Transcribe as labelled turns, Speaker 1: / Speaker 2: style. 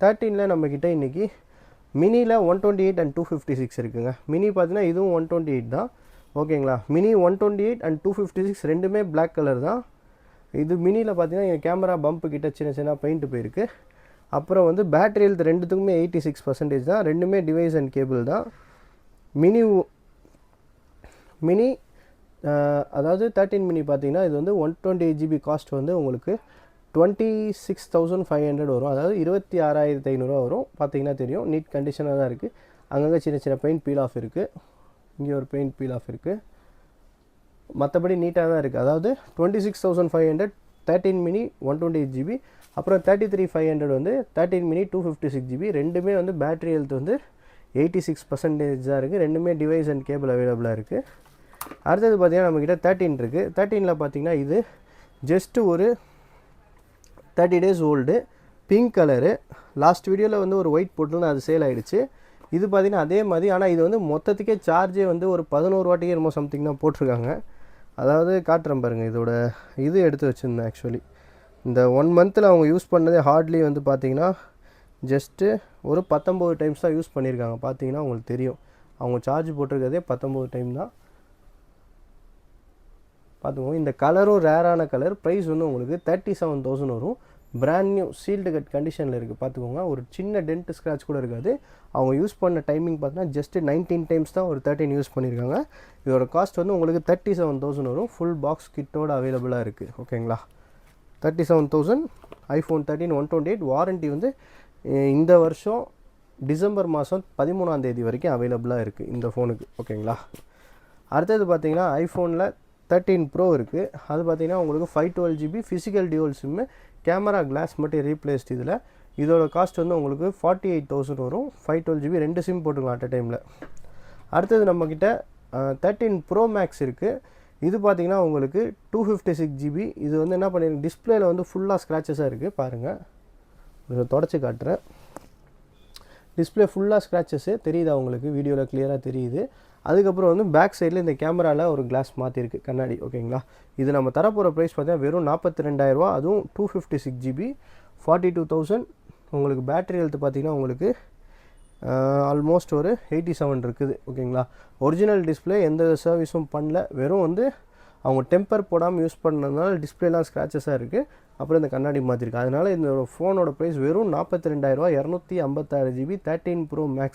Speaker 1: 13ல் நம்மக்கிட்ட இன்றைக்கி மினியில் 128 அண்ட் 256 இருக்குங்க. மினி பார்த்தீங்கன்னா இதுவும் 128 தான், ஓகேங்களா. மினி 128 அண்ட் 256 ரெண்டுமே பிளாக் கலர் தான். இது மினியில் பார்த்தீங்கன்னா என் கேமரா பம்ப்பு கிட்ட சின்ன சின்ன பெயிண்ட்டு போயிருக்கு. அப்புறம் வந்து பேட்டரி ஹெல்த் ரெண்டுத்துக்குமே 86% தான். ரெண்டுமே டிவைஸ் அண்ட் கேபிள் தான். மினி அதாவது 13 மினி பார்த்தீங்கன்னா இது வந்து 128 GB காஸ்ட் வந்து உங்களுக்கு 26,500 வரும். அதாவது 26,500 வரும். பார்த்தீங்கன்னா தெரியும், நீட் கண்டிஷனாக தான் இருக்குது. அங்கங்கே சின்ன சின்ன பெயிண்ட் பீல் ஆஃப் இருக்குது, இங்கே ஒரு பெயிண்ட் பீல் ஆஃப் இருக்குது, மற்றபடி நீட்டாக தான் இருக்குது. அதாவது 26,500 13 மினி 128 GB, அப்புறம் 33,500 வந்து 13 மினி 256 GB. ரெண்டுமே வந்து பேட்டரி ஹெல்த் வந்து 86% தான் இருக்குது. ரெண்டுமே டிவைஸ் அண்ட் கேபிள் அவைலபிளாக இருக்குது. அடுத்தது பார்த்திங்கன்னா நம்மக்கிட்ட 13 இருக்குது. 13ல் பார்த்திங்கன்னா இது ஜஸ்ட்டு ஒரு 30 days old, pink colour. Last வீடியோவில் வந்து ஒரு ஒயிட் போட்டுருந்து அது சேல் ஆகிடுச்சு. இது பார்த்திங்கன்னா அதே மாதிரி, ஆனால் இது வந்து மொத்தத்துக்கே சார்ஜே வந்து ஒரு 11 வாட்டிக்கு என்னமோ சம்திங் தான் போட்டிருக்காங்க. அதாவது காட்டுறேன் பாருங்கள், இதோட இது எடுத்து வச்சுருந்தேன். ஆக்சுவலி இந்த 1 மந்தில் அவங்க யூஸ் பண்ணதே ஹார்ட்லி வந்து பார்த்திங்கன்னா ஜஸ்ட்டு ஒரு 19 டைம்ஸ் தான் யூஸ் பண்ணியிருக்காங்க. பார்த்தீங்கன்னா உங்களுக்கு தெரியும், அவங்க சார்ஜ் போட்டிருக்கிறதே 19 டைம் தான். பார்த்துக்கோங்க, இந்த கலரும் ரேரான கலர். ப்ரைஸ் வந்து உங்களுக்கு 37,000 வரும். பிராண்ட் நியூ சீல்டு கட் கண்டிஷனில் இருக்குது. பார்த்துக்கோங்க, ஒரு சின்ன டென்ட் ஸ்க்ராட்ச் கூட இருக்காது. அவங்க யூஸ் பண்ண டைமிங் பார்த்தீங்கன்னா ஜஸ்ட்டு 19 டைம்ஸ் தான் ஒரு 13 யூஸ் பண்ணியிருக்காங்க. இதோட காஸ்ட் வந்து உங்களுக்கு 37,000 வரும். ஃபுல் பாக்ஸ் கிட்டோட அவைலபிளாக இருக்குது, ஓகேங்களா. 37,000 iPhone 13 128. வாரண்ட்டி வந்து இந்த வருஷம் டிசம்பர் மாதம் 13ஆம் தேதி வரைக்கும் அவைலபிளாக இருக்குது இந்த ஃபோனுக்கு, ஓகேங்களா. அடுத்தது பார்த்தீங்கன்னா ஐஃபோனில் 13 Pro இருக்குது. அது பார்த்தீங்கன்னா உங்களுக்கு 512 GB physical dual sim, camera glass மட்டும் ரீப்ளேஸ்ட். இதோட காஸ்ட் வந்து உங்களுக்கு 48,000 வரும். 512 GB 2 சிம் போட்டுக்கலாம் அட் அ டைமில். அடுத்தது நம்மக்கிட்ட 13 Pro Max இருக்குது. இது பார்த்தீங்கன்னா உங்களுக்கு 256 GB. இது வந்து என்ன பண்ணிருக்கு, டிஸ்பிளேயில் வந்து ஃபுல்லாக ஸ்க்ராச்சஸாக இருக்குது. பாருங்கள், தொடச்சி காட்டுறேன். டிஸ்பிளே ஃபுல்லாக ஸ்க்ராச்சஸ்ஸு தெரியுது உங்களுக்கு, வீடியோவில் கிளியராக தெரியுது. அதுக்கப்புறம் வந்து பேக் சைடில் இந்த கேமராவில் ஒரு கிளாஸ் மாற்றிருக்கு, கண்ணாடி, ஓகேங்களா. இது நம்ம தரப்போகிற ப்ரைஸ் பார்த்தீங்கன்னா வெறும் 42,000. அதுவும் 256 GB 42,000. உங்களுக்கு பேட்டரி ஹெல்த் பார்த்திங்கன்னா உங்களுக்கு ஆல்மோஸ்ட் ஒரு 87 இருக்குது, ஓகேங்களா. ஒரிஜினல் டிஸ்பிளே எந்த சர்வீஸும் பண்ணல, வெறும் வந்து அவங்க டெம்பர் போடாமல் யூஸ் பண்ணதுனால டிஸ்பிளேலாம் ஸ்க்ராச்சஸாக இருக்குது. அப்புறம் இந்த கண்ணாடி மாற்றிருக்கு. அதனால் இந்த ஃபோனோட ப்ரைஸ் வெறும் 42,000, 256 GB 13 Pro Max.